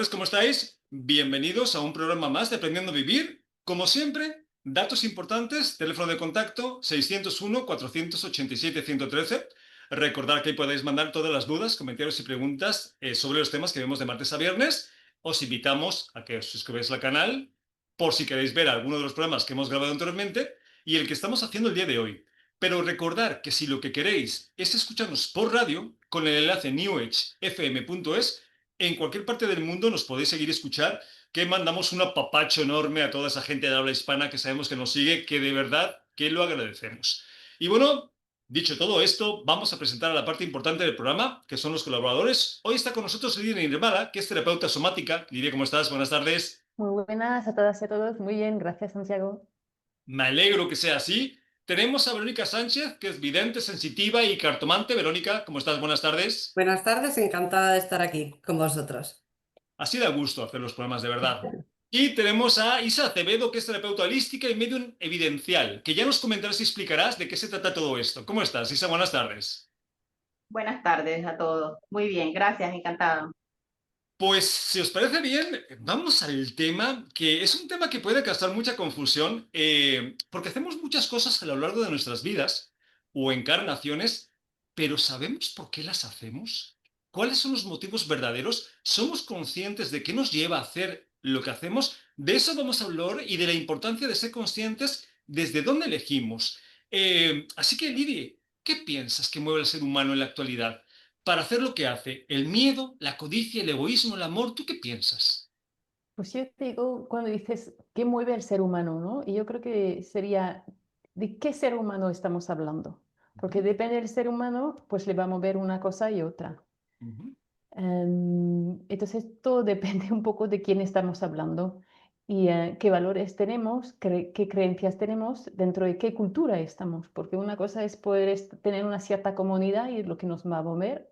chavales, ¿cómo estáis? Bienvenidos a un programa más de Aprendiendo a Vivir. Como siempre, datos importantes, teléfono de contacto 601-487-113. Recordad que ahí podéis mandar todas las dudas, comentarios y preguntas sobre los temas que vemos de martes a viernes. Os invitamos a que os suscribáis al canal por si queréis ver alguno de los programas que hemos grabado anteriormente y el que estamos haciendo el día de hoy. Pero recordad que si lo que queréis es escucharnos por radio, con el enlace newedgefm.es, en cualquier parte del mundo nos podéis seguir escuchar, que mandamos un apapacho enorme a toda esa gente de habla hispana que sabemos que nos sigue, que de verdad que lo agradecemos. Y bueno, dicho todo esto, vamos a presentar a la parte importante del programa, que son los colaboradores. Hoy está con nosotros Lidia Nirmala, que es terapeuta somática. Lidia, ¿cómo estás? Buenas tardes. Muy buenas a todas y a todos. Muy bien, gracias, Santiago. Me alegro que sea así. Tenemos a Verónica Sánchez, que es vidente, sensitiva y cartomante. Verónica, ¿cómo estás? Buenas tardes. Buenas tardes, encantada de estar aquí con vosotros. Así da gusto hacer los programas, de verdad. Y tenemos a Isa Acevedo, que es terapeuta holística y medium evidencial, que ya nos comentarás y explicarás de qué se trata todo esto. ¿Cómo estás, Isa? Buenas tardes. Buenas tardes a todos. Muy bien, gracias, encantada. Pues, si os parece bien, vamos al tema, que es un tema que puede causar mucha confusión, porque hacemos muchas cosas a lo largo de nuestras vidas o encarnaciones, pero ¿sabemos por qué las hacemos? ¿Cuáles son los motivos verdaderos? ¿Somos conscientes de qué nos lleva a hacer lo que hacemos? De eso vamos a hablar y de la importancia de ser conscientes desde dónde elegimos. Así que, Lidi, ¿qué piensas que mueve al ser humano en la actualidad para hacer lo que hace? ¿El miedo, la codicia, el egoísmo, el amor? ¿Tú qué piensas? Pues yo te digo, cuando dices qué mueve al ser humano, ¿no? Y yo creo que sería de qué ser humano estamos hablando. Porque depende del ser humano, pues le va a mover una cosa y otra. Ujú. Entonces, todo depende un poco de quién estamos hablando y qué valores tenemos, qué creencias tenemos, dentro de qué cultura estamos. Porque una cosa es poder tener una cierta comunidad y lo que nos va a mover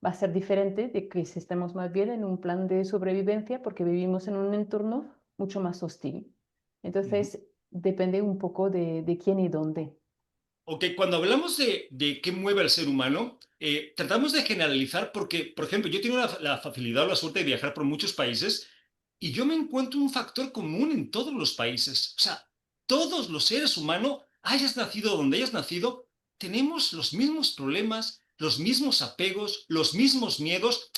va a ser diferente de que si estemos más bien en un plan de sobrevivencia porque vivimos en un entorno mucho más hostil. Ujú. Entonces, depende un poco de quién y dónde. Ok, cuando hablamos de qué mueve al ser humano, tratamos de generalizar porque, por ejemplo, yo tengo la facilidad o la suerte de viajar por muchos países y yo me encuentro un factor común en todos los países. O sea, todos los seres humanos, hayas nacido donde hayas nacido, tenemos los mismos problemas, los mismos apegos, los mismos miedos,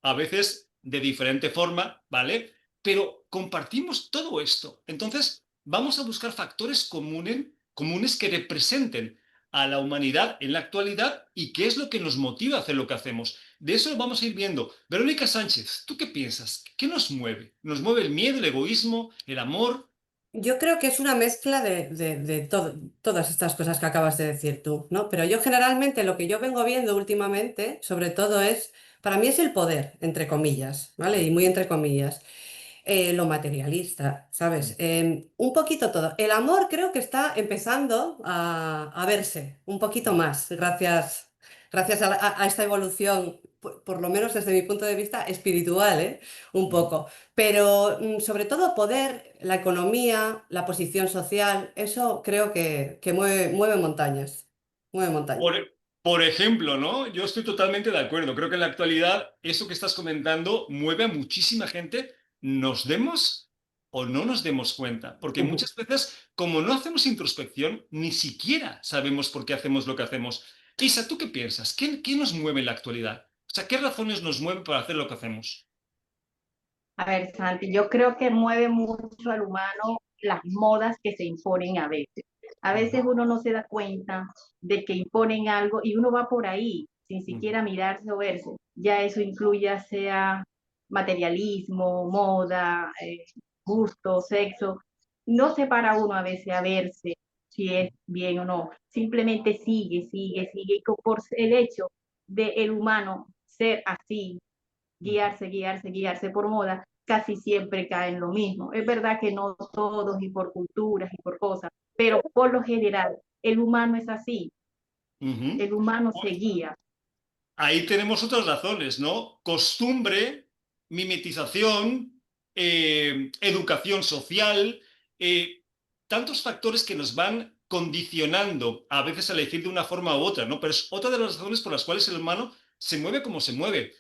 a veces de diferente forma, ¿vale? Pero compartimos todo esto. Entonces, vamos a buscar factores comunes que representen a la humanidad en la actualidad y qué es lo que nos motiva a hacer lo que hacemos. De eso lo vamos a ir viendo. Verónica Sánchez, ¿tú qué piensas? ¿Qué nos mueve? ¿Nos mueve el miedo, el egoísmo, el amor? Yo creo que es una mezcla de todas estas cosas que acabas de decir tú, ¿no? Pero yo generalmente lo que yo vengo viendo últimamente, sobre todo para mí es el poder, entre comillas, ¿vale? Y muy entre comillas. Lo materialista, ¿sabes? Un poquito todo. El amor creo que está empezando a verse un poquito más, gracias a esta evolución, por lo menos desde mi punto de vista espiritual, ¿eh? Un poco. Pero sobre todo poder, la economía, la posición social, eso creo que mueve montañas. Mueve montañas. Por ejemplo, ¿no? Yo estoy totalmente de acuerdo. Creo que en la actualidad eso que estás comentando mueve a muchísima gente, nos demos o no nos demos cuenta. Porque muchas veces, como no hacemos introspección, ni siquiera sabemos por qué hacemos lo que hacemos. Isa, ¿tú qué piensas? ¿Qué nos mueve en la actualidad? O sea, ¿qué razones nos mueven para hacer lo que hacemos? A ver, Santi, yo creo que mueve mucho al humano las modas que se imponen a veces. A veces Ujú, uno no se da cuenta de que imponen algo y uno va por ahí sin ujú, siquiera mirarse o verse. Ya eso incluye ya sea materialismo, moda, gusto, sexo. No se para uno a veces a verse si es bien o no. Simplemente sigue, sigue, sigue. Y por el hecho de el humano ser así, ujú. guiarse, guiarse, guiarse por moda, casi siempre cae en lo mismo. Es verdad que no todos y por culturas y por cosas, pero por lo general el humano es así, Ujú. el humano se guía. Ahí tenemos otras razones, ¿no? Costumbre, mimetización, educación social, eh, tantos factores que nos van condicionando a veces a elegir de una forma u otra, ¿no? Pero es otra de las razones por las cuales el humano se mueve como se mueve.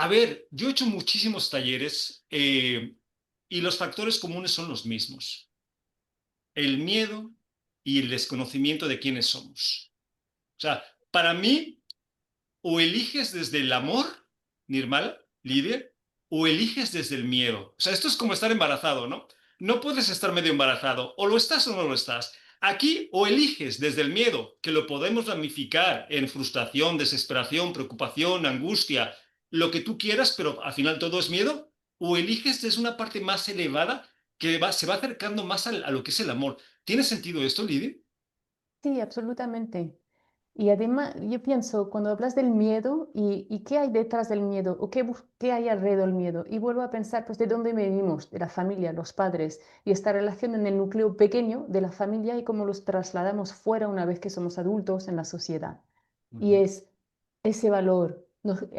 A ver, yo he hecho muchísimos talleres y los factores comunes son los mismos. El miedo y el desconocimiento de quiénes somos. O sea, para mí, o eliges desde el amor, Nirmala, Lidia, o eliges desde el miedo. O sea, esto es como estar embarazado, ¿no? No puedes estar medio embarazado, o lo estás o no lo estás. Aquí o eliges desde el miedo, que lo podemos ramificar en frustración, desesperación, preocupación, angustia, lo que tú quieras, pero al final todo es miedo, o eliges desde una parte más elevada que se va acercando más a lo que es el amor. ¿Tiene sentido esto, Lidia? Sí, absolutamente. Y además, yo pienso, cuando hablas del miedo y qué hay detrás del miedo o qué hay alrededor del miedo, y vuelvo a pensar, pues, de dónde venimos, de la familia, los padres, y esta relación en el núcleo pequeño de la familia y cómo los trasladamos fuera una vez que somos adultos en la sociedad. Y Ujú. es ese valor,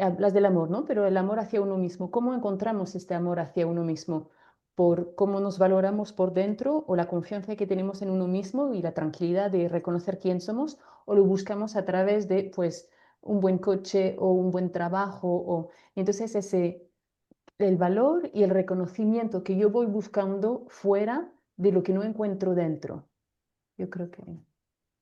hablas del amor, ¿no? Pero el amor hacia uno mismo, ¿cómo encontramos este amor hacia uno mismo? Por cómo nos valoramos por dentro o la confianza que tenemos en uno mismo y la tranquilidad de reconocer quién somos, o lo buscamos a través de, pues, un buen coche o un buen trabajo. Entonces el valor y el reconocimiento que yo voy buscando fuera de lo que no encuentro dentro. Yo creo que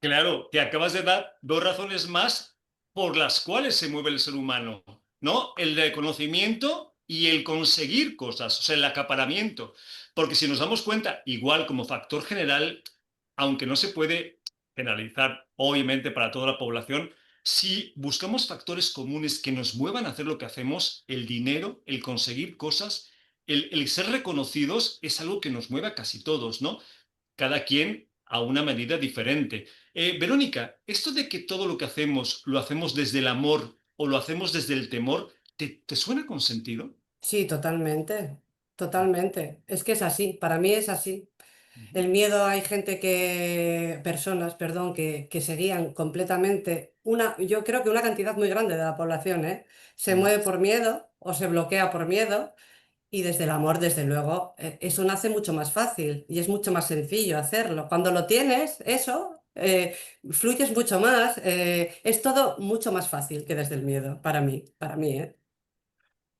Claro, te acabas de dar dos razones más por las cuales se mueve el ser humano, ¿no? El reconocimiento y el conseguir cosas, o sea, el acaparamiento. Porque si nos damos cuenta, igual como factor general, aunque no se puede generalizar, obviamente, para toda la población, si buscamos factores comunes que nos muevan a hacer lo que hacemos, el dinero, el conseguir cosas, el ser reconocidos es algo que nos mueve a casi todos, ¿no? Cada quien a una medida diferente. Verónica, esto de que todo lo que hacemos lo hacemos desde el amor o lo hacemos desde el temor, ¿te suena con sentido? Sí, totalmente, totalmente. Es que es así, para mí es así. Ujú. El miedo, hay personas, perdón, que se guían completamente, yo creo que una cantidad muy grande de la población, ¿eh? Se Mm. mueve por miedo o se bloquea por miedo y desde el amor, desde luego, eso nace mucho más fácil y es mucho más sencillo hacerlo. Cuando lo tienes, eso, fluyes mucho más, es todo mucho más fácil que desde el miedo, para mí, ¿eh?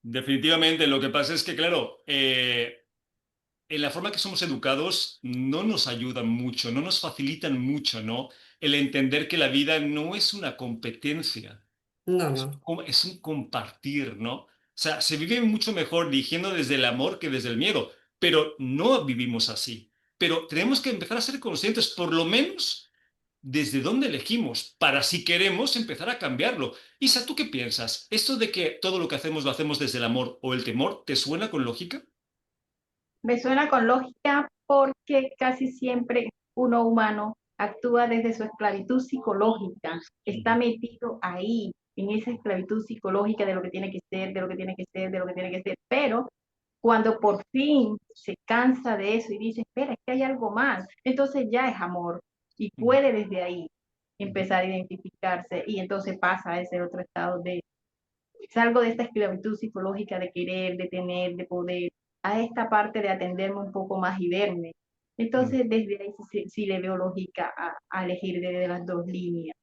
Definitivamente, lo que pasa es que, claro, en la forma que somos educados no nos ayudan mucho, no nos facilitan mucho, ¿no? El entender que la vida no es una competencia, No, no. es un compartir, ¿no? O sea, se vive mucho mejor eligiendo desde el amor que desde el miedo, pero no vivimos así. Pero tenemos que empezar a ser conscientes, por lo menos, desde dónde elegimos, para si queremos empezar a cambiarlo. Isa, ¿tú qué piensas? ¿Esto de que todo lo que hacemos lo hacemos desde el amor o el temor, te suena con lógica? Me suena con lógica porque casi siempre uno humano actúa desde su esclavitud psicológica, está Ujú. metido ahí, en esa esclavitud psicológica de lo que tiene que ser, de lo que tiene que ser, de lo que tiene que ser, pero cuando por fin se cansa de eso y dice, espera, es que hay algo más, entonces ya es amor y Ujú. puede desde ahí Ujú. empezar a identificarse y entonces pasa a ese otro estado de salgo de esta esclavitud psicológica de querer, de tener, de poder, a esta parte de atenderme un poco más y verme. Ujú. Entonces, desde ahí sí le veo lógica a elegir de las dos líneas.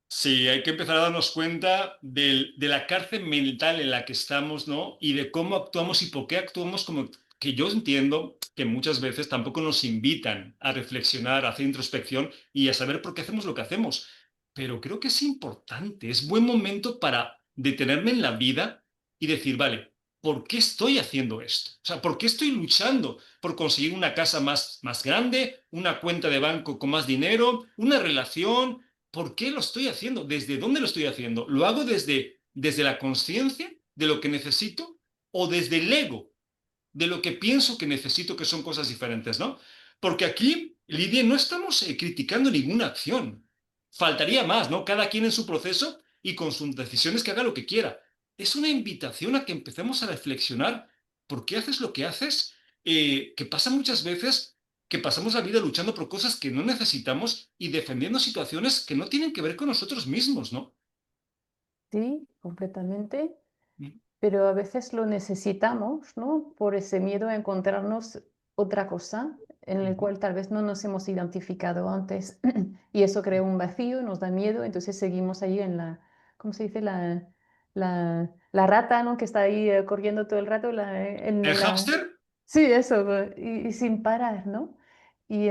Sí, hay que empezar a darnos cuenta de la cárcel mental en la que estamos, ¿no? Y de cómo actuamos y por qué actuamos como que yo entiendo que muchas veces tampoco nos invitan a reflexionar, a hacer introspección y a saber por qué hacemos lo que hacemos. Pero creo que es importante, es buen momento para detenerme en la vida y decir, vale, ¿por qué estoy haciendo esto? O sea, ¿por qué estoy luchando por conseguir una casa más grande, una cuenta de banco con más dinero, una relación? ¿Por qué lo estoy haciendo? ¿Desde dónde lo estoy haciendo? ¿Lo hago desde la conciencia de lo que necesito o desde el ego de lo que pienso que necesito, que son cosas diferentes, ¿no? Porque aquí, Lidia, no estamos criticando ninguna acción. Faltaría más, ¿no? Cada quien en su proceso y con sus decisiones que haga lo que quiera. Es una invitación a que empecemos a reflexionar por qué haces lo que haces, que pasa muchas veces que pasamos la vida luchando por cosas que no necesitamos y defendiendo situaciones que no tienen que ver con nosotros mismos, ¿no? sí, completamente. Mm. Pero a veces lo necesitamos, ¿no? Por ese miedo a encontrarnos otra cosa en el Ujú. cual tal vez no nos hemos identificado antes y eso crea un vacío, nos da miedo, entonces seguimos ahí en la, ¿cómo se dice? la rata, ¿no? Que está ahí corriendo todo el rato ¿El hámster? Sí, eso, y sin parar, ¿no? Y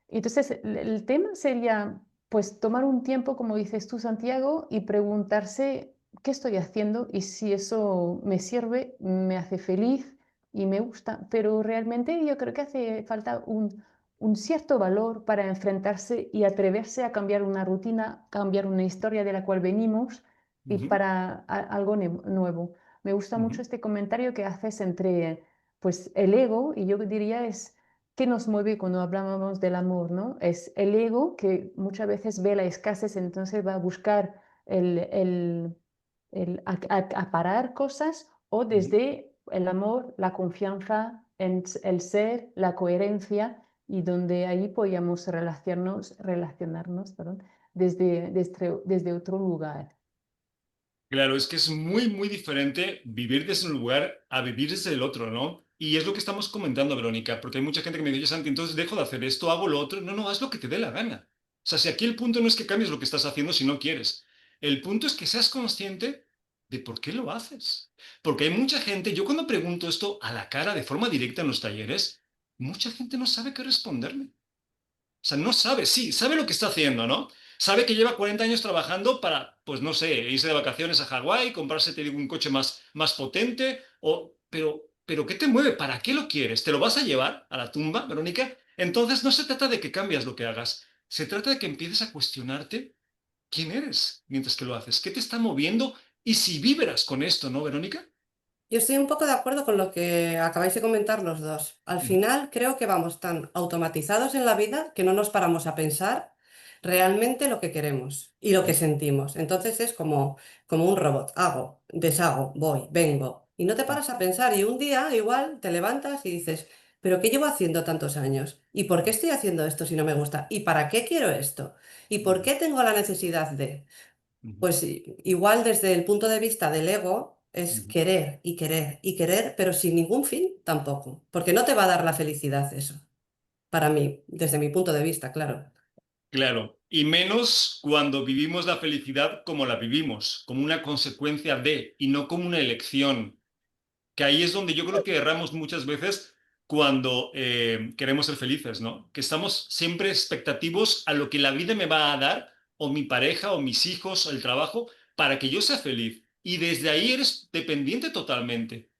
entonces el tema sería, pues, tomar un tiempo, como dices tú, Santiago, y preguntarse qué estoy haciendo y si eso me sirve, me hace feliz y me gusta. Pero realmente yo creo que hace falta un cierto valor para enfrentarse y atreverse a cambiar una rutina, cambiar una historia de la cual venimos y Ujú, para algo nuevo. Me gusta mucho ujú, este comentario que haces entre, pues, el ego, y yo diría es qué nos mueve cuando hablábamos del amor, ¿no? Es el ego que muchas veces ve la escasez, entonces va a buscar acaparar cosas, o ujú. desde el amor, la confianza en el ser, la coherencia, y donde ahí podíamos relacionarnos, perdón, desde otro lugar. Claro, es que es muy, muy diferente vivir desde un lugar a vivir desde el otro, ¿no? Y es lo que estamos comentando, Verónica, porque hay mucha gente que me dice, Santi, entonces dejo de hacer esto, hago lo otro. No, no, haz lo que te dé la gana. O sea, si aquí el punto no es que cambies lo que estás haciendo si no quieres. El punto es que seas consciente de por qué lo haces. Porque hay mucha gente, yo cuando pregunto esto a la cara de forma directa en los talleres, mucha gente no sabe qué responderme. O sea, no sabe, sí, sabe lo que está haciendo, ¿no? Sabe que lleva 40 años trabajando para, pues no sé, irse de vacaciones a Hawái, comprarse, te digo, un coche más potente, pero ¿qué te mueve? ¿Para qué lo quieres? ¿Te lo vas a llevar a la tumba, Verónica? Entonces no se trata de que cambies lo que hagas, se trata de que empieces a cuestionarte quién eres mientras que lo haces, qué te está moviendo y si vibras con esto, ¿no, Verónica? Yo estoy un poco de acuerdo con lo que acabáis de comentar los dos. Al Ujú, final creo que vamos tan automatizados en la vida que no nos paramos a pensar realmente lo que queremos y lo que sentimos. Entonces es como un robot. Hago, deshago, voy, vengo. Y no te paras a pensar y un día igual te levantas y dices, ¿pero qué llevo haciendo tantos años? ¿Y por qué estoy haciendo esto si no me gusta? ¿Y para qué quiero esto? ¿Y por ujú, qué tengo la necesidad de? ujú, Pues igual desde el punto de vista del ego es ujú. querer y querer y querer, pero sin ningún fin tampoco, porque no te va a dar la felicidad eso, para mí, desde mi punto de vista, claro. Claro, y menos cuando vivimos la felicidad como la vivimos, como una consecuencia de, y no como una elección, que ahí es donde yo creo que erramos muchas veces cuando queremos ser felices, ¿no? Que estamos siempre expectativos a lo que la vida me va a dar, o mi pareja, o mis hijos, o el trabajo, para que yo sea feliz. Y desde ahí eres dependiente totalmente.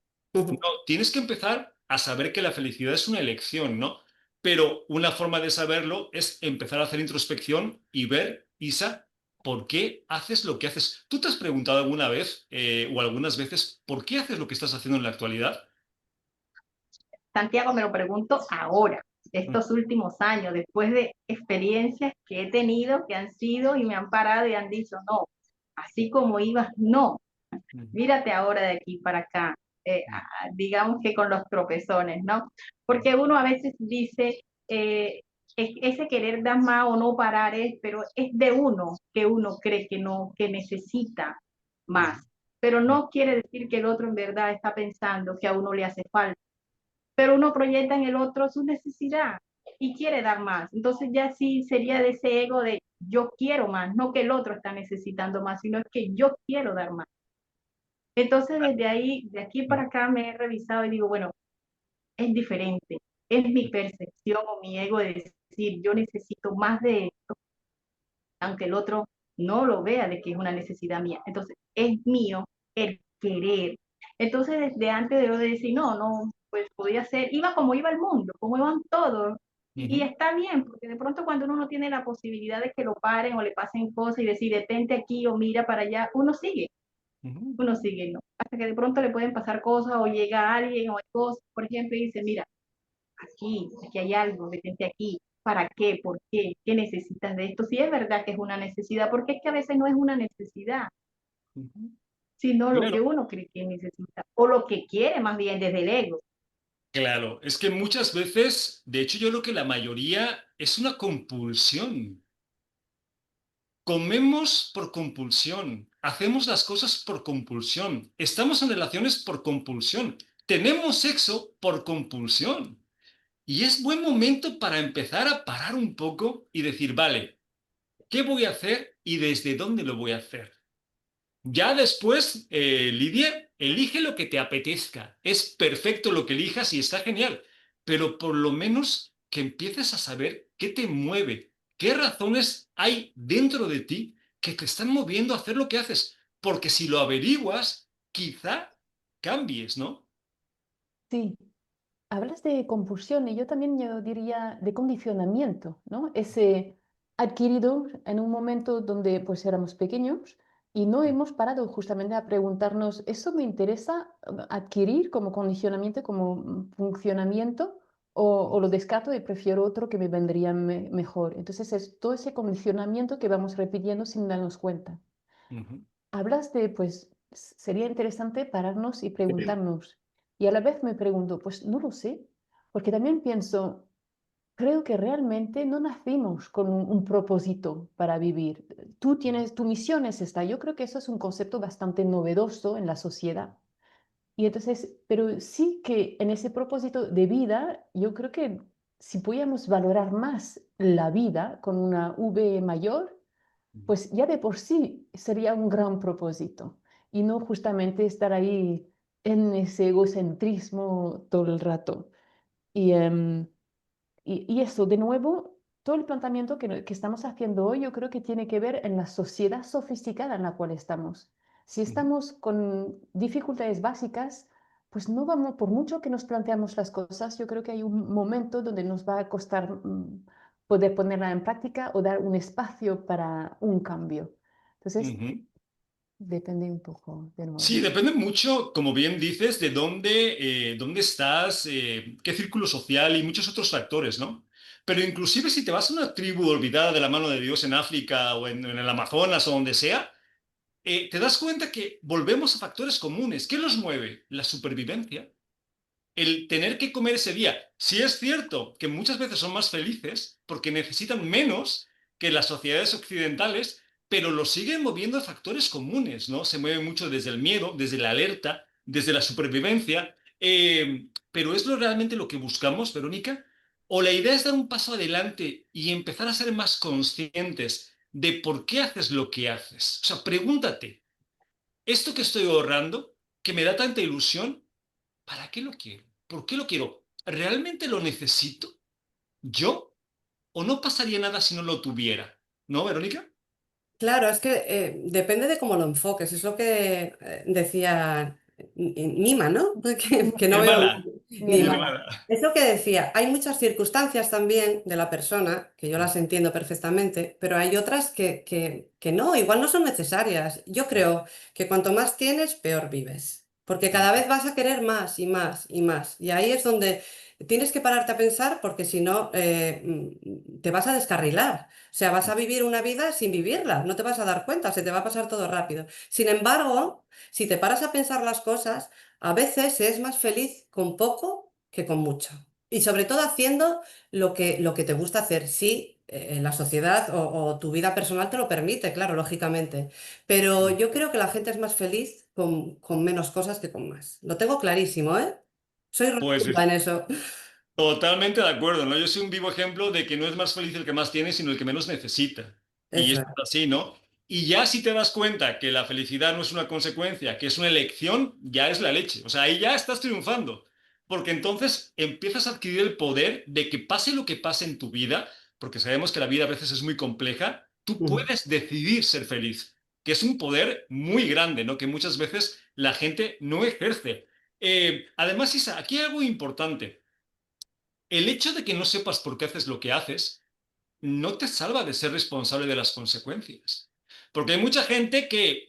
No, Ujú. tienes que empezar a saber que la felicidad es una elección, ¿no? Pero una forma de saberlo es empezar a hacer introspección y ver, Isa, por qué haces lo que haces. ¿Tú te has preguntado alguna vez o algunas veces por qué haces lo que estás haciendo en la actualidad? Santiago, me lo pregunto ahora, Mm, estos últimos años, después de experiencias que he tenido, que han sido y me han parado y han dicho, no, así como ibas, no, mm, mírate ahora de aquí para acá, mm, digamos que con los tropezones, ¿no? Porque uno a veces dice, ese querer dar más o no parar es, pero es de uno que uno cree que no, que necesita mm, más, pero mm, no quiere decir que el otro en verdad está pensando que a uno le hace falta, pero uno proyecta en el otro su necesidad y quiere dar más. Entonces ya sí sería de ese ego de yo quiero más, no que el otro está necesitando más, sino es que yo quiero dar más. Entonces desde ahí, de aquí mm, para acá me he revisado y digo, bueno, es diferente, es mi percepción o mi ego de decir, yo necesito más de esto, aunque el otro no lo vea de que es una necesidad mía. Entonces es mío el querer. Entonces desde antes de yo decir, no, no, pues podía ser, iba como iba el mundo, como iban todos. Y ujú, está bien, porque de pronto cuando uno no tiene la posibilidad de que lo paren o le pasen cosas y decir, detente aquí o mira para allá, ujú, uno sigue, ¿no? Hasta que de pronto le pueden pasar cosas o llega alguien o hay cosas, por ejemplo, y dice, mira, aquí hay algo, detente aquí. ¿Para qué? ¿Por qué? ¿Qué necesitas de esto? Si es verdad que es una necesidad, porque es que a veces no es una necesidad, ujú. sino lo que Claro, uno cree que necesita, o lo que quiere más bien desde el ego. claro, es que muchas veces, de hecho yo creo que la mayoría es una compulsión. Comemos por compulsión, hacemos las cosas por compulsión, estamos en relaciones por compulsión, tenemos sexo por compulsión. Y es buen momento para empezar a parar un poco y decir, vale, ¿qué voy a hacer y desde dónde lo voy a hacer? Ya después, Lidia, elige lo que te apetezca. Es perfecto lo que elijas y está genial. Pero por lo menos que empieces a saber qué te mueve, qué razones hay dentro de ti que te están moviendo a hacer lo que haces. Porque si lo averiguas, quizá cambies, ¿no? Sí, hablas de compulsión y yo también yo diría de condicionamiento, ¿no? Ese adquirido en un momento donde pues éramos pequeños y no hemos parado justamente a preguntarnos, ¿eso me interesa adquirir como condicionamiento, como funcionamiento o lo descarto y prefiero otro que me vendría mejor? Entonces es todo ese condicionamiento que vamos repitiendo sin darnos cuenta. Ujú, Hablas de, pues, sería interesante pararnos y preguntarnos. Y a la vez me pregunto, pues no lo sé, porque también pienso, creo que realmente no nacimos con un propósito para vivir. Tú tienes, tu misión es esta. Yo creo que eso es un concepto bastante novedoso en la sociedad. Y entonces, pero sí que en ese propósito de vida, yo creo que si pudiéramos valorar más la vida con una V mayor, ujú, pues ya de por sí sería un gran propósito y no justamente estar ahí en ese egocentrismo todo el rato. Y, y eso, de nuevo, todo el planteamiento que estamos haciendo hoy, yo creo que tiene que ver en la sociedad sofisticada en la cual estamos. Si ujú. estamos con dificultades básicas, pues no vamos, por mucho que nos planteamos las cosas, yo creo que hay un momento donde nos va a costar poder ponerla en práctica o dar un espacio para un cambio. Entonces, Ujú. depende un poco de Sí, nuevo. depende mucho, como bien dices, de dónde estás, qué círculo social y muchos otros factores, ¿no? Pero inclusive si te vas a una tribu olvidada de la mano de Dios en África o en el Amazonas o donde sea, te das cuenta que volvemos a factores comunes. ¿Qué los mueve? La supervivencia, el tener que comer ese día. Sí es cierto que muchas veces son más felices porque necesitan menos que las sociedades occidentales, pero lo siguen moviendo factores comunes, ¿no? Se mueve mucho desde el miedo, desde la alerta, desde la supervivencia. Pero ¿es lo realmente lo que buscamos, Verónica? ¿O la idea es dar un paso adelante y empezar a ser más conscientes de por qué haces lo que haces? O sea, pregúntate, ¿esto que estoy ahorrando, que me da tanta ilusión, ¿para qué lo quiero? ¿Por qué lo quiero? ¿Realmente lo necesito? ¿Yo? ¿O no pasaría nada si no lo tuviera? ¿No, Verónica? Claro, es que depende de cómo lo enfoques. Es lo que decía Nima, ¿no? Que no veo Nirmala. Mi Nima. hermana. Nirmala. Es lo que decía. Hay muchas circunstancias también de la persona, que yo las entiendo perfectamente, pero hay otras que no, igual no son necesarias. Yo creo que cuanto más tienes, peor vives. Porque cada vez vas a querer más y más y más. Y ahí es donde tienes que pararte a pensar, porque si no, te vas a descarrilar. O sea, vas a vivir una vida sin vivirla, no te vas a dar cuenta, se te va a pasar todo rápido. Sin embargo, si te paras a pensar las cosas, a veces se es más feliz con poco que con mucho. Y sobre todo haciendo lo que te gusta hacer, si la sociedad o tu vida personal te lo permite, claro, lógicamente. Pero yo creo que la gente es más feliz con menos cosas que con más. Lo tengo clarísimo, ¿eh? Soy Pues rotunda en eso. totalmente de acuerdo, ¿no? Yo soy un vivo ejemplo de que no es más feliz el que más tiene, sino el que menos necesita. Y Eso esto es. es así, ¿no? Y ya si te das cuenta que la felicidad no es una consecuencia, que es una elección, ya es la leche. O sea, ahí ya estás triunfando. Porque entonces empiezas a adquirir el poder de que pase lo que pase en tu vida, porque sabemos que la vida a veces es muy compleja, tú Ujú. puedes decidir ser feliz, que es un poder muy grande, ¿no? Que muchas veces la gente no ejerce. Además, Isa, aquí hay algo importante. El hecho de que no sepas por qué haces lo que haces no te salva de ser responsable de las consecuencias. Porque hay mucha gente que,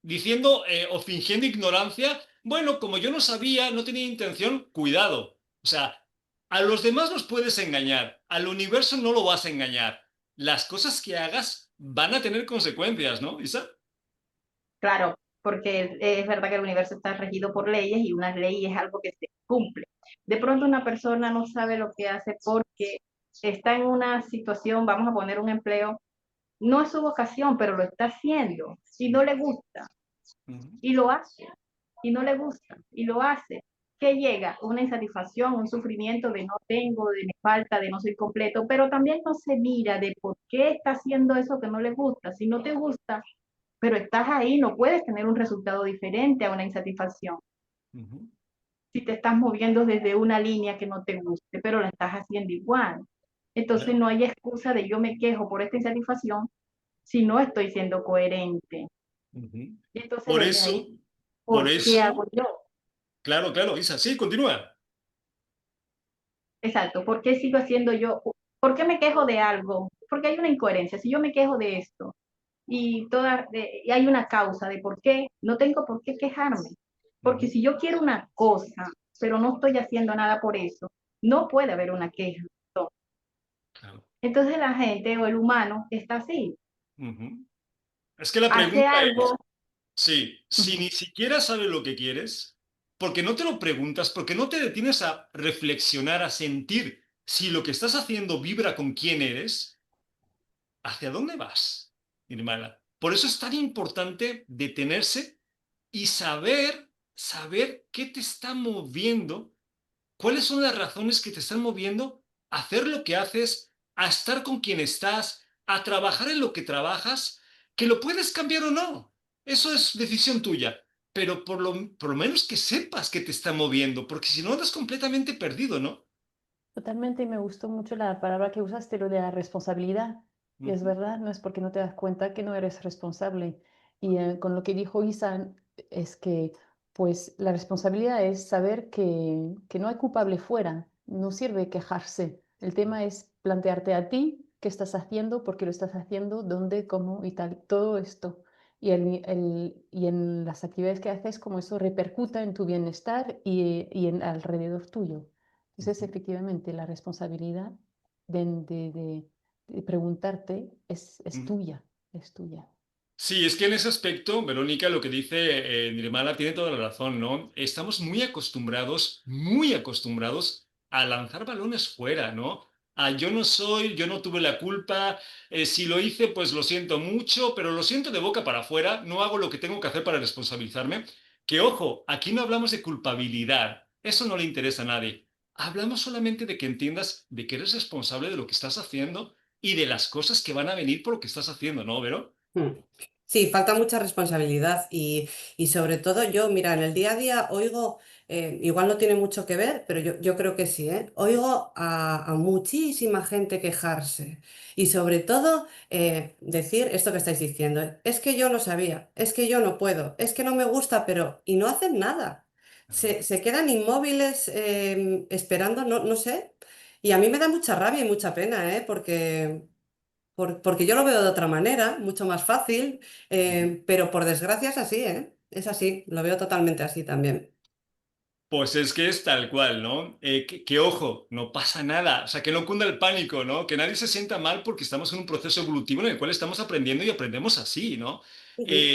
diciendo o fingiendo ignorancia, bueno, como yo no sabía, no tenía intención, cuidado. O sea, a los demás los puedes engañar, al universo no lo vas a engañar. Las cosas que hagas van a tener consecuencias, ¿no, Isa? Claro, porque es verdad que el universo está regido por leyes y una ley es algo que se cumple. De pronto una persona no sabe lo que hace porque está en una situación, vamos a poner un empleo, no es su vocación, pero lo está haciendo y no le gusta Ujú. y lo hace y no le gusta y lo hace. Que llega una insatisfacción, un sufrimiento de no tengo, de me falta, de no soy completo, pero también no se mira de por qué está haciendo eso que no le gusta. Si no te gusta, pero estás ahí, no puedes tener un resultado diferente a una insatisfacción. Ujú. Si te estás moviendo desde una línea que no te guste, pero la estás haciendo igual. Entonces Claro. no hay excusa de yo me quejo por esta insatisfacción si no estoy siendo coherente. Ujú. Y entonces Por desde ahí, eso, por ¿por qué hago eso, yo? claro, claro, Isa, sí, continúa. Exacto, ¿por qué sigo haciendo yo? ¿Por qué me quejo de algo? Porque hay una incoherencia. Si yo me quejo de esto y hay una causa de por qué, no tengo por qué quejarme. Porque Ujú. si yo quiero una cosa, pero no estoy haciendo nada por eso, no puede haber una queja. Claro. Entonces la gente o el humano está así, Ujú. Es que la hace pregunta es, algo, sí, si Ujú. ni siquiera sabes lo que quieres, porque no te lo preguntas, porque no te detienes a reflexionar, a sentir si lo que estás haciendo vibra con quién eres, ¿hacia dónde vas, Nirmala? Por eso es tan importante detenerse y saber qué te está moviendo, cuáles son las razones que te están moviendo a hacer lo que haces, a estar con quien estás, a trabajar en lo que trabajas, que lo puedes cambiar o no. Eso es decisión tuya, pero por lo menos que sepas que te está moviendo, porque si no andas completamente perdido, ¿no? Totalmente, y me gustó mucho la palabra que usaste, lo de la responsabilidad. Y es Ujú, verdad, no es porque no te das cuenta que no eres responsable. Y con lo que dijo Isa, es que pues la responsabilidad es saber que no hay culpable fuera, no sirve quejarse. El tema es plantearte a ti qué estás haciendo, por qué lo estás haciendo, dónde, cómo y tal, todo esto. Y en las actividades que haces, cómo eso repercuta en tu bienestar y en alrededor tuyo. Entonces, ujú, efectivamente, la responsabilidad de preguntarte es ujú. tuya, es tuya. Sí, es que en ese aspecto, Verónica, lo que dice Nirmala tiene toda la razón, ¿no? Estamos muy acostumbrados a lanzar balones fuera, ¿no? A yo no soy, yo no tuve la culpa, si lo hice, pues lo siento mucho, pero lo siento de boca para afuera, no hago lo que tengo que hacer para responsabilizarme. Que ojo, aquí no hablamos de culpabilidad, eso no le interesa a nadie. Hablamos solamente de que entiendas de que eres responsable de lo que estás haciendo y de las cosas que van a venir por lo que estás haciendo, ¿no, Vero? Mm. Sí, falta mucha responsabilidad y sobre todo yo, mira, en el día a día oigo, igual no tiene mucho que ver, pero yo creo que sí, ¿eh? Oigo a muchísima gente quejarse y sobre todo decir esto que estáis diciendo, es que yo no sabía, es que yo no puedo, es que no me gusta, pero y no hacen nada. Se quedan inmóviles esperando, no sé. Y a mí me da mucha rabia y mucha pena, ¿eh? Porque yo lo veo de otra manera, mucho más fácil, pero por desgracia es así, ¿eh? Es así, lo veo totalmente así también. Pues es que es tal cual, ¿no? Que ojo, no pasa nada, o sea, que no cunda el pánico, ¿no? Que nadie se sienta mal porque estamos en un proceso evolutivo en el cual estamos aprendiendo y aprendemos así, ¿no? Ujú.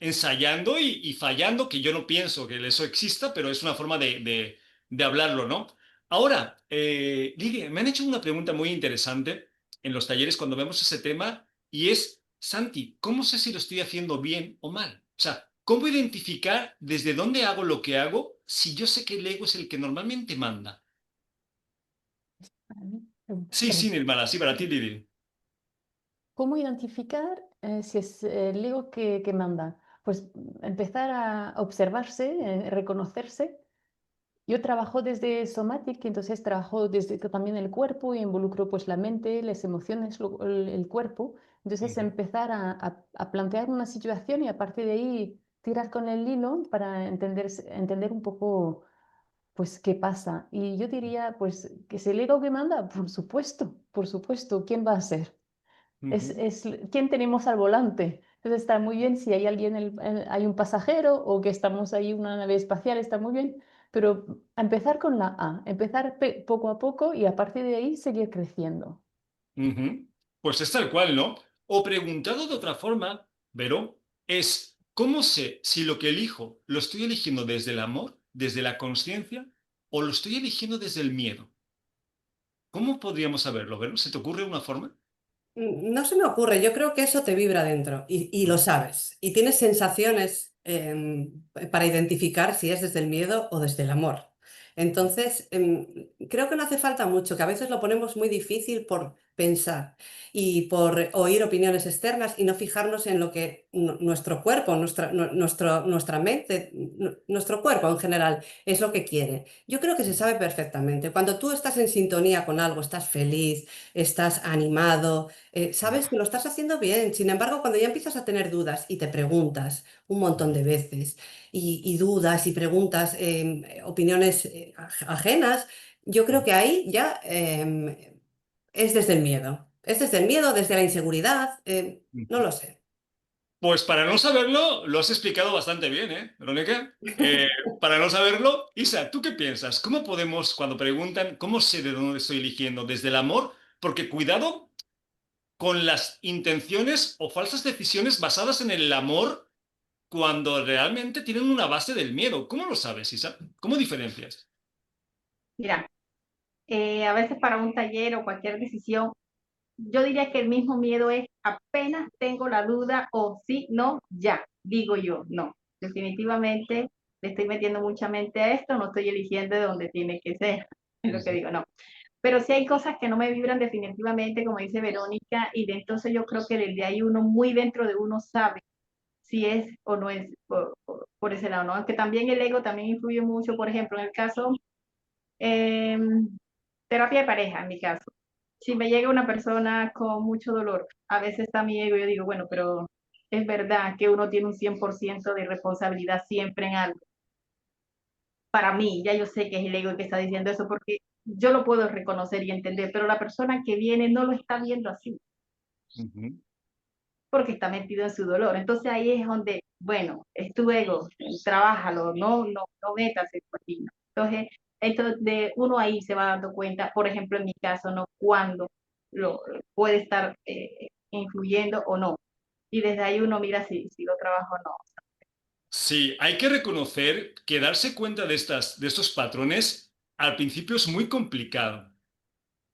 Ensayando y fallando, que yo no pienso que eso exista, pero es una forma de hablarlo, ¿no? Ahora, Lidia, me han hecho una pregunta muy interesante en los talleres cuando vemos ese tema y es, Santi, ¿cómo sé si lo estoy haciendo bien o mal? O sea, ¿cómo identificar desde dónde hago lo que hago si yo sé que el ego es el que normalmente manda? Para mí, Sí, sí, perdón. Nirmala, sí, para ti, Lili. ¿Cómo identificar si es el ego que manda? Pues empezar a observarse, reconocerse. Yo trabajo desde Somatic, entonces trabajo desde también el cuerpo y involucro pues la mente, las emociones, el cuerpo. Entonces Ujú, empezar a plantear una situación y a partir de ahí tirar con el hilo para entender un poco pues qué pasa. Y yo diría pues que es el ego que manda, por supuesto, ¿quién va a ser? ujú, ¿Quién tenemos al volante? Entonces está muy bien si hay alguien, hay un pasajero o que estamos ahí, una nave espacial, está muy bien, pero a empezar con la A, empezar poco a poco y a partir de ahí seguir creciendo. ujú. Pues es tal cual, ¿no? O preguntado de otra forma, Vero, es ¿cómo sé si lo que elijo lo estoy eligiendo desde el amor, desde la conciencia, o lo estoy eligiendo desde el miedo? ¿Cómo podríamos saberlo, Vero? ¿Se te ocurre una forma? No se me ocurre, yo creo que eso te vibra dentro y lo sabes. Y tienes sensaciones para identificar si es desde el miedo o desde el amor. Entonces, creo que no hace falta mucho, que a veces lo ponemos muy difícil pensar y por oír opiniones externas y no fijarnos en lo que nuestro cuerpo, nuestra mente, nuestro cuerpo en general es lo que quiere. Yo creo que se sabe perfectamente. Cuando tú estás en sintonía con algo, estás feliz, estás animado, sabes que lo estás haciendo bien. Sin embargo, cuando ya empiezas a tener dudas y te preguntas un montón de veces y dudas y preguntas, opiniones ajenas, yo creo que ahí ya es desde el miedo. Es desde el miedo, desde la inseguridad, no lo sé. Pues para no saberlo, lo has explicado bastante bien, ¿eh, Verónica? Para no saberlo, Isa, ¿tú qué piensas? ¿Cómo podemos, cuando preguntan, cómo sé de dónde estoy eligiendo? ¿Desde el amor? Porque cuidado con las intenciones o falsas decisiones basadas en el amor cuando realmente tienen una base del miedo. ¿Cómo lo sabes, Isa? ¿Cómo diferencias? Mira, a veces para un taller o cualquier decisión, yo diría que el mismo miedo es apenas tengo la duda o sí, no, ya, digo yo, no. Definitivamente le estoy metiendo mucha mente a esto, no estoy eligiendo de donde tiene que ser, es lo que digo, no. Pero sí hay cosas que no me vibran definitivamente, como dice Verónica, y de entonces yo creo que desde ahí uno, muy dentro de uno, sabe si es o no es por ese lado, ¿no? Aunque también el ego también influye mucho, por ejemplo, en el caso, eh, terapia de pareja, en mi caso. Si me llega una persona con mucho dolor, a veces está mi ego, yo digo, bueno, pero es verdad que uno tiene un 100% de responsabilidad siempre en algo. Para mí, ya yo sé que es el ego el que está diciendo eso, porque yo lo puedo reconocer y entender, pero la persona que viene no lo está viendo así, Ujú. porque está metido en su dolor. Entonces ahí es donde, bueno, es tu ego, trabájalo, no metas en aquí, ¿no? Entonces de uno ahí se va dando cuenta, por ejemplo, en mi caso, ¿no? Cuando lo puede estar influyendo o no. Y desde ahí uno mira si lo trabaja o no. Sí, hay que reconocer que darse cuenta de estos patrones al principio es muy complicado.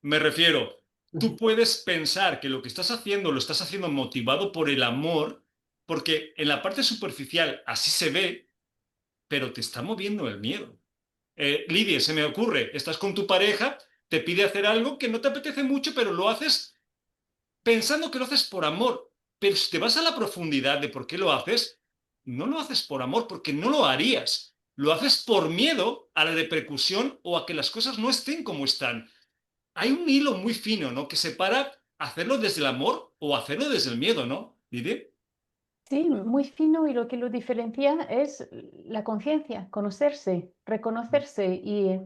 Me refiero, tú puedes pensar que lo que estás haciendo lo estás haciendo motivado por el amor, porque en la parte superficial así se ve, pero te está moviendo el miedo. Lidia, se me ocurre, estás con tu pareja, te pide hacer algo que no te apetece mucho, pero lo haces pensando que lo haces por amor. Pero si te vas a la profundidad de por qué lo haces, no lo haces por amor, porque no lo harías. Lo haces por miedo a la repercusión o a que las cosas no estén como están. Hay un hilo muy fino, ¿no? Que separa hacerlo desde el amor o hacerlo desde el miedo, ¿no, Lidia? Sí, muy fino y lo que lo diferencia es la conciencia, conocerse, reconocerse y,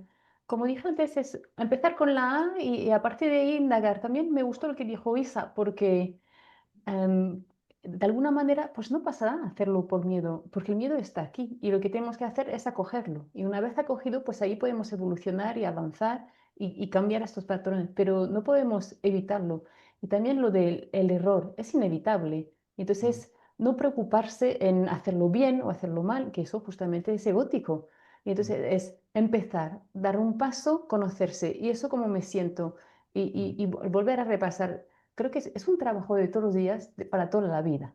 como dije antes, es empezar con la A y a partir de ahí indagar. También me gustó lo que dijo Isa, porque em, de alguna manera, pues no pasará hacerlo por miedo, porque el miedo está aquí y lo que tenemos que hacer es acogerlo. Y una vez acogido, pues ahí podemos evolucionar y avanzar y cambiar estos patrones, pero no podemos evitarlo. Y también lo del el error es inevitable. Entonces, no preocuparse en hacerlo bien o hacerlo mal, que eso justamente es egótico. Y entonces es empezar, dar un paso, conocerse. ¿Y eso cómo me siento? Y volver a repasar. Creo que es un trabajo de todos los días para toda la vida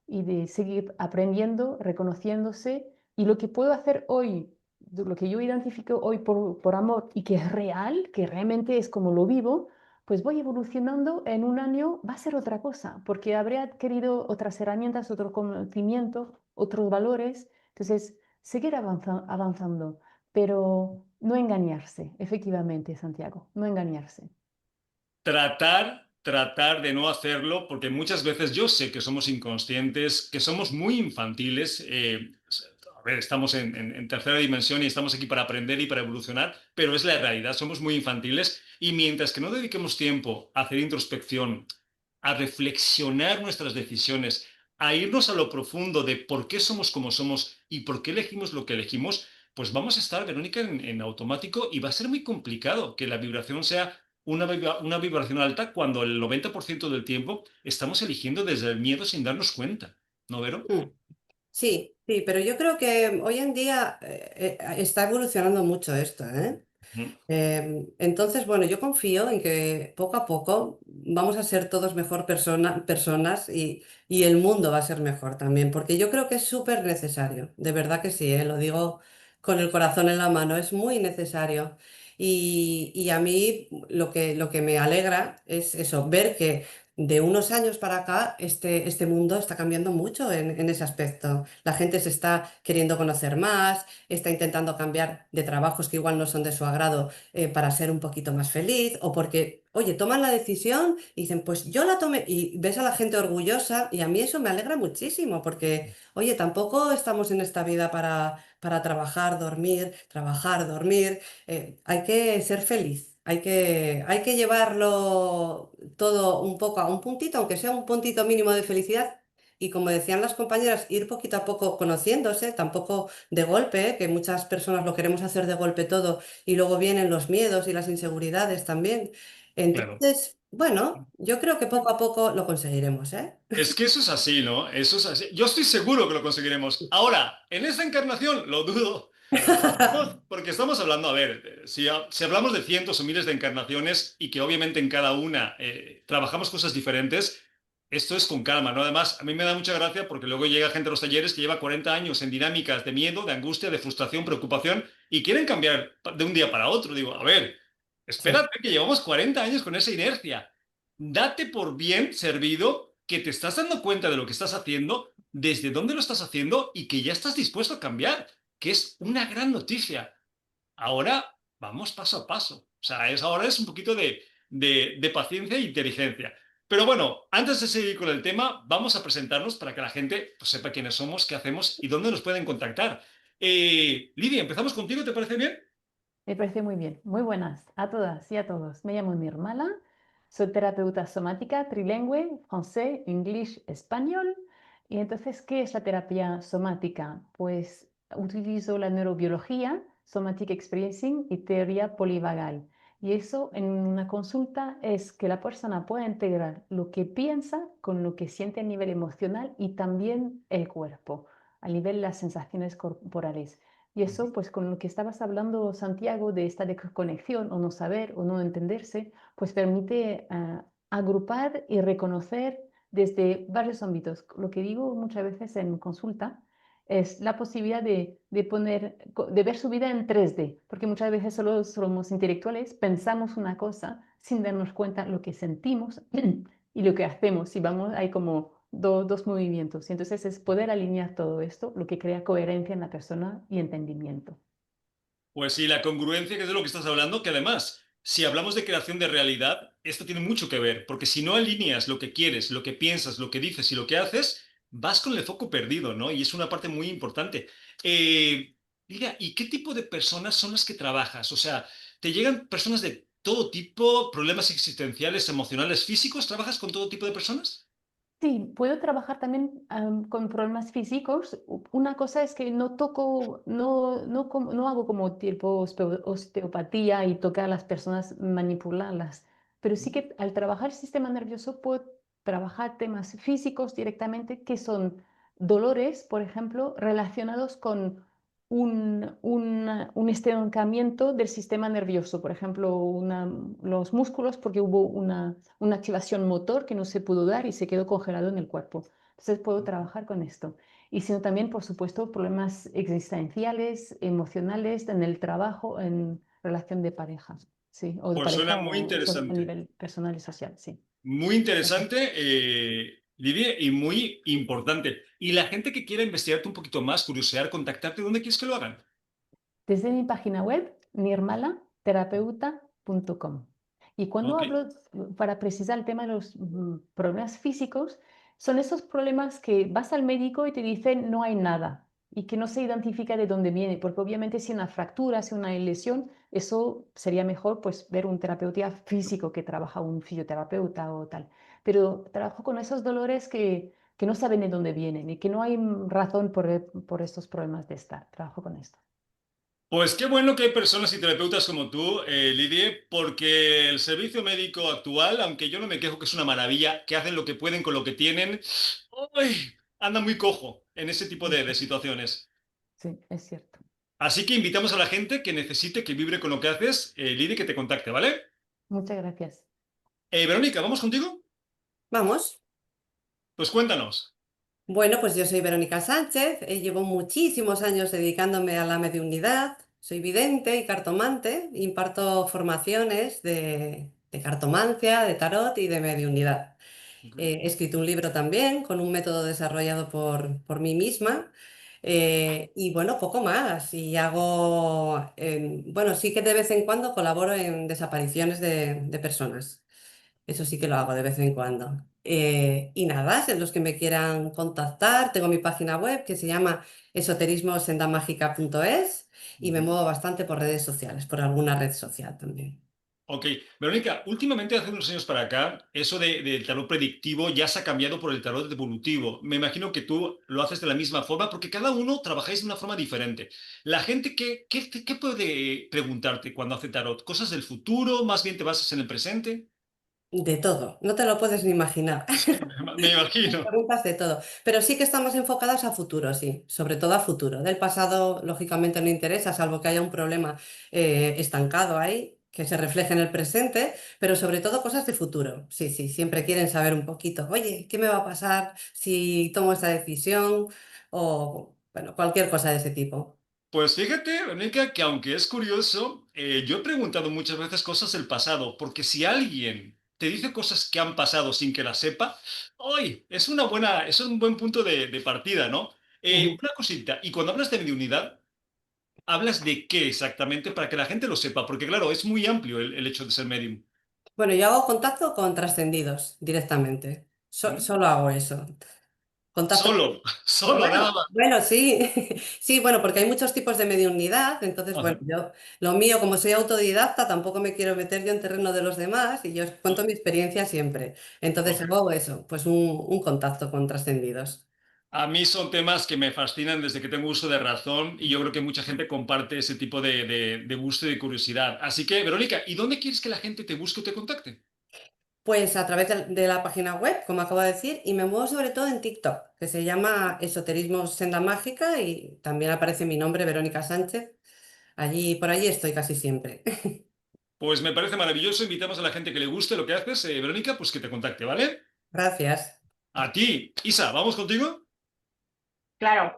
y de seguir aprendiendo, reconociéndose y lo que puedo hacer hoy, lo que yo identifico hoy por amor y que es real, que realmente es como lo vivo, pues voy evolucionando, en un año va a ser otra cosa, porque habré adquirido otras herramientas, otro conocimiento, otros valores, entonces seguir avanzando, pero no engañarse, efectivamente, Santiago, no engañarse. Tratar de no hacerlo, porque muchas veces yo sé que somos inconscientes, que somos muy infantiles. A ver, estamos en tercera dimensión y estamos aquí para aprender y para evolucionar, pero es la realidad, somos muy infantiles y mientras que no dediquemos tiempo a hacer introspección, a reflexionar nuestras decisiones, a irnos a lo profundo de por qué somos como somos y por qué elegimos lo que elegimos, pues vamos a estar, Verónica, en automático y va a ser muy complicado que la vibración sea una vibración alta cuando el 90% del tiempo estamos eligiendo desde el miedo sin darnos cuenta, ¿no, Vero? Mm. Sí, sí, pero yo creo que hoy en día está evolucionando mucho esto, ¿eh? Ujú. Entonces, bueno, yo confío en que poco a poco vamos a ser todos mejor personas y el mundo va a ser mejor también, porque yo creo que es súper necesario, de verdad que sí, lo digo con el corazón en la mano, es muy necesario. Y a mí lo que me alegra es eso, ver que de unos años para acá este mundo está cambiando mucho en ese aspecto. La gente se está queriendo conocer más, está intentando cambiar de trabajos que igual no son de su agrado para ser un poquito más feliz o porque, oye, toman la decisión y dicen, pues yo la tomé y ves a la gente orgullosa y a mí eso me alegra muchísimo porque, oye, tampoco estamos en esta vida para trabajar, dormir. Hay que ser feliz, hay que llevarlo todo un poco a un puntito, aunque sea un puntito mínimo de felicidad. Y como decían las compañeras, ir poquito a poco conociéndose, tampoco de golpe, que muchas personas lo queremos hacer de golpe todo y luego vienen los miedos y las inseguridades también. Claro. Entonces, bueno, yo creo que poco a poco lo conseguiremos, ¿eh? Es que eso es así, ¿no? Eso es así. Yo estoy seguro que lo conseguiremos. Ahora, en esta encarnación, lo dudo. Porque estamos hablando, a ver, si hablamos de cientos o miles de encarnaciones y que obviamente en cada una trabajamos cosas diferentes, esto es con calma, ¿no? Además, a mí me da mucha gracia porque luego llega gente a los talleres que lleva 40 años en dinámicas de miedo, de angustia, de frustración, preocupación y quieren cambiar de un día para otro. Digo, a ver, Sí. espérate que llevamos 40 años con esa inercia. Date por bien servido que te estás dando cuenta de lo que estás haciendo, desde dónde lo estás haciendo y que ya estás dispuesto a cambiar, que es una gran noticia. Ahora vamos paso a paso. O sea, ahora es un poquito de paciencia e inteligencia. Pero bueno, antes de seguir con el tema, vamos a presentarnos para que la gente pues, sepa quiénes somos, qué hacemos y dónde nos pueden contactar. Lidia, empezamos contigo, ¿te parece bien? Me parece muy bien. Muy buenas a todas y a todos. Me llamo Nirmala, soy terapeuta somática trilingüe, francés, inglés, español. Y entonces, ¿qué es la terapia somática? Pues utilizo la neurobiología, somatic experiencing y teoría polivagal. Y eso en una consulta es que la persona pueda integrar lo que piensa con lo que siente a nivel emocional y también el cuerpo, a nivel de las sensaciones corporales. Y eso, pues con lo que estabas hablando, Santiago, de esta desconexión o no saber o no entenderse, pues permite agrupar y reconocer desde varios ámbitos. Lo que digo muchas veces en consulta es la posibilidad de ver su vida en 3D, porque muchas veces solo somos intelectuales, pensamos una cosa sin darnos cuenta lo que sentimos y lo que hacemos. Y vamos, hay como dos movimientos. Y entonces es poder alinear todo esto, lo que crea coherencia en la persona y entendimiento. Pues sí, la congruencia, que es de lo que estás hablando, que además, si hablamos de creación de realidad, esto tiene mucho que ver, porque si no alineas lo que quieres, lo que piensas, lo que dices y lo que haces, vas con el foco perdido, ¿no? Y es una parte muy importante. Mira, ¿y qué tipo de personas son las que trabajas? O sea, ¿te llegan personas de todo tipo, problemas existenciales, emocionales, físicos? ¿Trabajas con todo tipo de personas? Sí, puedo trabajar también con problemas físicos. Una cosa es que no toco, no hago como tipo osteopatía y tocar a las personas, manipularlas, pero sí que al trabajar el sistema nervioso puedo trabajar temas físicos directamente que son dolores, por ejemplo, relacionados con un estancamiento del sistema nervioso, por ejemplo, los músculos porque hubo una activación motor que no se pudo dar y se quedó congelado en el cuerpo. Entonces puedo trabajar con esto. Y sino también, por supuesto, problemas existenciales, emocionales, en el trabajo, en relación de pareja, sí, o de Pues suena pareja muy o a interesante. nivel personal y social, sí. Muy Eso. interesante, Lidia, y muy importante. Y la gente que quiera investigarte un poquito más, curiosear, contactarte, ¿dónde quieres que lo hagan? Desde mi página web, nirmalaterapeuta.com. Y cuando Ok. hablo, para precisar el tema de los problemas físicos, son esos problemas que vas al médico y te dicen no hay nada y que no se identifica de dónde viene, porque obviamente si una fractura, si una lesión, eso sería mejor pues ver un terapeuta físico que trabaja un fisioterapeuta o tal. Pero trabajo con esos dolores que no saben de dónde vienen y que no hay razón por estos problemas de estar. Trabajo con esto. Pues qué bueno que hay personas y terapeutas como tú, Lidia, porque el servicio médico actual, aunque yo no me quejo que es una maravilla, que hacen lo que pueden con lo que tienen, ¡ay! Anda muy cojo en ese tipo de Eso. situaciones. Sí, es cierto. Así que invitamos a la gente que necesite, que vibre con lo que haces, Lidia, que te contacte, ¿vale? Muchas gracias. Verónica, ¿vamos contigo? Vamos. Pues cuéntanos. Bueno, pues yo soy Verónica Sánchez, llevo muchísimos años dedicándome a la mediunidad, soy vidente y cartomante, imparto formaciones de cartomancia, de tarot y de mediunidad. Ok. He escrito un libro también con un método desarrollado por mí misma. Y bueno, poco más. Y hago, bueno, sí que de vez en cuando colaboro en desapariciones de personas. Eso sí que lo hago de vez en cuando. Y nada, en los que me quieran contactar, tengo mi página web que se llama esoterismosendamágica.es y me Ujú. muevo bastante por redes sociales, por alguna red social también. Ok, Verónica, últimamente hace unos años para acá, eso del tarot predictivo ya se ha cambiado por el tarot evolutivo. Me imagino que tú lo haces de la misma forma porque cada uno trabajáis de una forma diferente. La gente, ¿qué puede preguntarte cuando hace tarot? ¿Cosas del futuro? ¿Más bien te basas en el presente? De todo, no te lo puedes ni imaginar. Me imagino. Preguntas de todo, pero sí que estamos enfocadas a futuro, sí, sobre todo a futuro. Del pasado, lógicamente, no interesa, salvo que haya un problema estancado ahí, que se refleje en el presente, pero sobre todo cosas de futuro. Sí, sí, siempre quieren saber un poquito, oye, ¿qué me va a pasar si tomo esta decisión? O, bueno, cualquier cosa de ese tipo. Pues fíjate, Verónica, que aunque es curioso, yo he preguntado muchas veces cosas del pasado, porque si alguien te dice cosas que han pasado sin que las sepa, ¡ay! Es un buen punto de partida, ¿no? Ujú. Una cosita, y cuando hablas de mediunidad, ¿hablas de qué exactamente para que la gente lo sepa? Porque claro, es muy amplio el hecho de ser medium. Bueno, yo hago contacto con trascendidos directamente. ¿Mm? Solo hago eso. Contacto. Solo, solo, Bueno, nada más. bueno, sí, sí, bueno, porque hay muchos tipos de mediunidad, entonces, bueno, Ajá. yo, lo mío, como soy autodidacta, tampoco me quiero meter yo en terreno de los demás y yo os cuento mi experiencia siempre. Entonces, Ok. hago eso, pues un contacto con trascendidos. A mí son temas que me fascinan desde que tengo uso de razón y yo creo que mucha gente comparte ese tipo de gusto y de curiosidad. Así que, Verónica, ¿y dónde quieres que la gente te busque o te contacte? Pues a través de la página web, como acabo de decir, y me muevo sobre todo en TikTok, que se llama Esoterismo Senda Mágica y también aparece mi nombre, Verónica Sánchez. Allí, por allí estoy casi siempre. Pues me parece maravilloso. Invitamos a la gente que le guste lo que haces, Verónica, pues que te contacte, ¿vale? Gracias. A ti, Isa, ¿vamos contigo? Claro,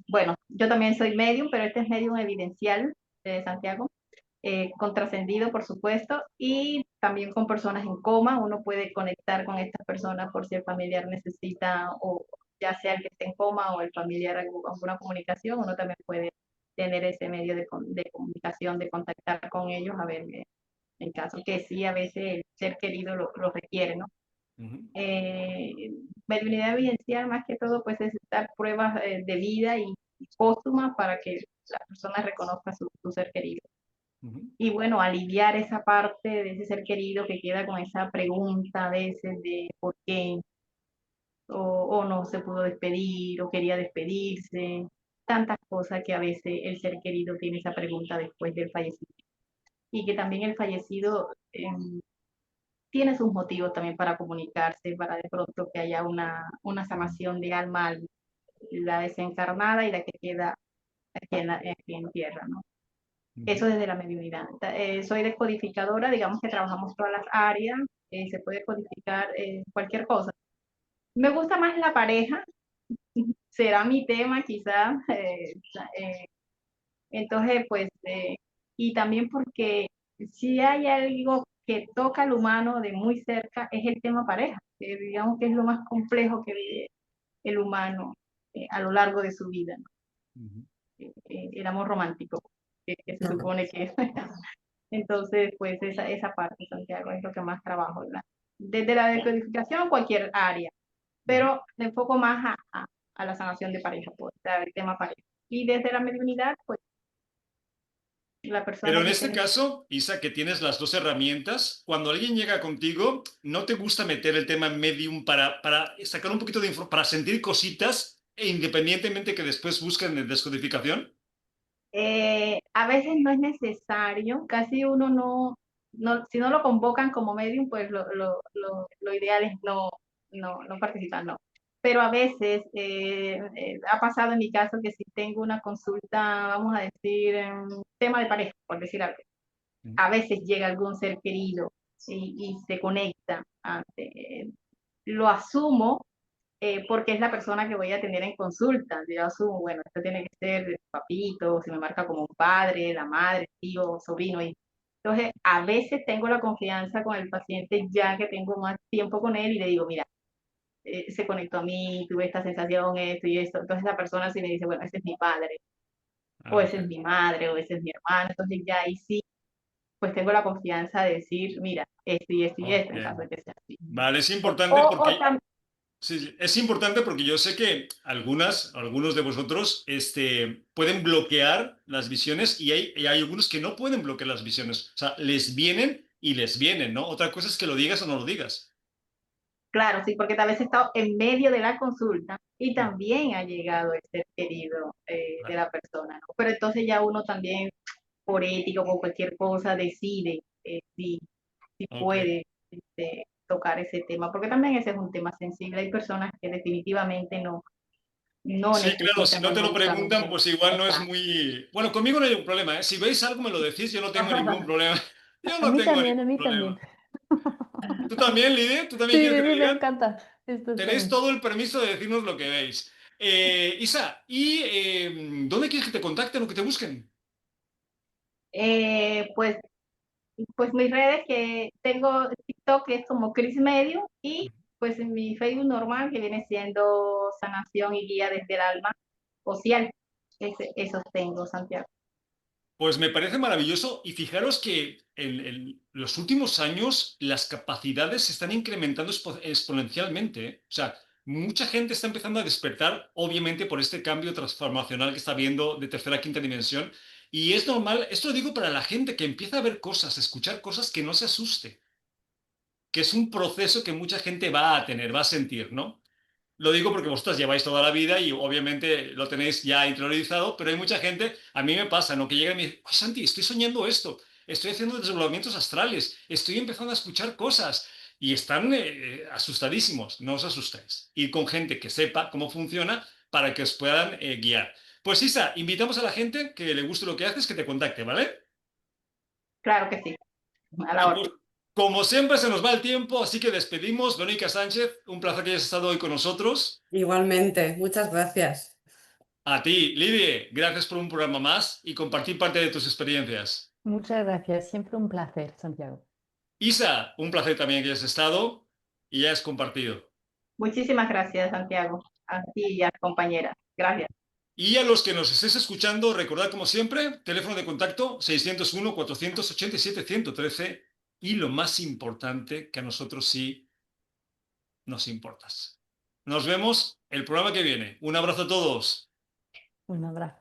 bueno, yo también soy medium, pero este es medium evidencial de Santiago, con trascendido, por supuesto, y también con personas en coma. Uno puede conectar con estas personas por si el familiar necesita, o ya sea el que esté en coma o el familiar alguna comunicación, uno también puede tener ese medio de comunicación, de contactar con ellos, a ver, en caso que sí, a veces el ser querido lo requiere, ¿no? Ujú, eh, Mediunidad evidencial más que todo pues es dar pruebas de vida y póstumas para que la persona reconozca su ser querido. ujú, Y bueno, aliviar esa parte de ese ser querido que queda con esa pregunta a veces de por qué, o no se pudo despedir, o quería despedirse, tantas cosas que a veces el ser querido tiene esa pregunta después del fallecimiento. Y que también el fallecido tiene sus motivos también para comunicarse, para de pronto que haya una sanación de alma, la desencarnada y la que queda aquí en tierra, ¿no? ujú. Eso desde la mediunidad. Soy descodificadora, digamos que trabajamos todas las áreas, se puede codificar cualquier cosa. Me gusta más la pareja, será mi tema quizás, entonces pues, y también porque si hay algo que toca al humano de muy cerca es el tema pareja, que digamos que es lo más complejo que vive el humano a lo largo de su vida, ¿no? Ujú. El amor romántico, que se supone que es. Entonces, pues esa parte, Santiago, es lo que más trabajo, ¿verdad? Desde la decodificación, cualquier área, Ujú. pero me enfoco más a la sanación de pareja, pues, el tema pareja. Y desde la mediunidad, pues la Pero persona en que este esté. caso, Isa, que tienes las dos herramientas, cuando alguien llega contigo, ¿no te gusta meter el tema medium para sacar un poquito de para sentir cositas e independientemente que después busquen en descodificación? A veces no es necesario, casi uno no, si no lo convocan como medium, pues lo ideal es no participar, no. Pero a veces ha pasado en mi caso que si tengo una consulta, vamos a decir, tema de pareja, por decir algo, Ujú. a veces llega algún ser querido y se conecta. Lo asumo porque es la persona que voy a tener en consulta. Yo asumo, bueno, esto tiene que ser el papito, se me marca como un padre, la madre, tío, sobrino. Entonces, a veces tengo la confianza con el paciente ya que tengo más tiempo con él y le digo, mira, se conectó a mí, tuve esta sensación, esto y esto. Entonces la persona sí me dice, bueno, ese es mi padre, o ese es mi madre, o ese es mi hermano. Entonces ya ahí sí, pues tengo la confianza de decir, mira, esto y esto y esto, en caso de que sea así. Vale, es O, importante o porque tam- sí, sí, es importante porque yo sé que algunos de vosotros pueden bloquear las visiones y hay algunos que no pueden bloquear las visiones. O sea, les vienen y les vienen, ¿no? Otra cosa es que lo digas o no lo digas. claro, sí, porque tal vez he estado en medio de la consulta y Mm, también ha llegado el ser querido de vale. la persona, ¿no? Pero entonces ya uno también, por ética o por cualquier cosa, decide si Ok. puede tocar ese tema, porque también ese es un tema sensible. Hay personas que definitivamente no Sí, claro, si necesitan no o te no lo usan un preguntan, tema. pues igual no es Exacto. muy... Bueno, conmigo no hay un problema, ¿eh? Si veis algo me lo decís, yo no tengo ningún problema. Yo no tengo A ningún mí también. problema. ¿Tú también, Lidia? ¿Tú también Sí, quieres que te sí, me digan? encanta estos Tenéis temas. todo el permiso de decirnos lo que veis. Isa, ¿y dónde quieres que te contacten o que te busquen? Pues, pues mis redes que tengo TikTok que es como Cris Medio y pues en mi Facebook normal que viene siendo Sanación y Guía desde el Alma Social. Esos tengo, Santiago. Pues me parece maravilloso y fijaros que en los últimos años las capacidades se están incrementando exponencialmente, ¿eh? O sea, mucha gente está empezando a despertar, obviamente por este cambio transformacional que está viendo de tercera a quinta dimensión. Y es normal, esto lo digo para la gente que empieza a ver cosas, a escuchar cosas, que no se asuste, que es un proceso que mucha gente va a tener, va a sentir, ¿no? Lo digo porque vosotros lleváis toda la vida y obviamente lo tenéis ya interiorizado, pero hay mucha gente, a mí me pasa, ¿no? Que llega y me dice, "Ay, Santi, estoy soñando esto, estoy haciendo desdoblamientos astrales, estoy empezando a escuchar cosas y están asustadísimos. No os asustéis. Ir con gente que sepa cómo funciona para que os puedan guiar. Pues Isa, invitamos a la gente que le guste lo que haces que te contacte, ¿vale? Claro que sí, a la Y pues, orden. como siempre se nos va el tiempo, así que despedimos. Verónica Sánchez, un placer que hayas estado hoy con nosotros. Igualmente, muchas gracias. A ti, Lidie, gracias por un programa más y compartir parte de tus experiencias. Muchas gracias. Siempre un placer, Santiago. Isa, un placer también que hayas estado y hayas compartido. Muchísimas gracias, Santiago. A ti y a compañeras. Gracias. Y a los que nos estés escuchando, recordad como siempre, teléfono de contacto 601-487-113 y lo más importante, que a nosotros sí nos importas. Nos vemos el programa que viene. Un abrazo a todos. Un abrazo.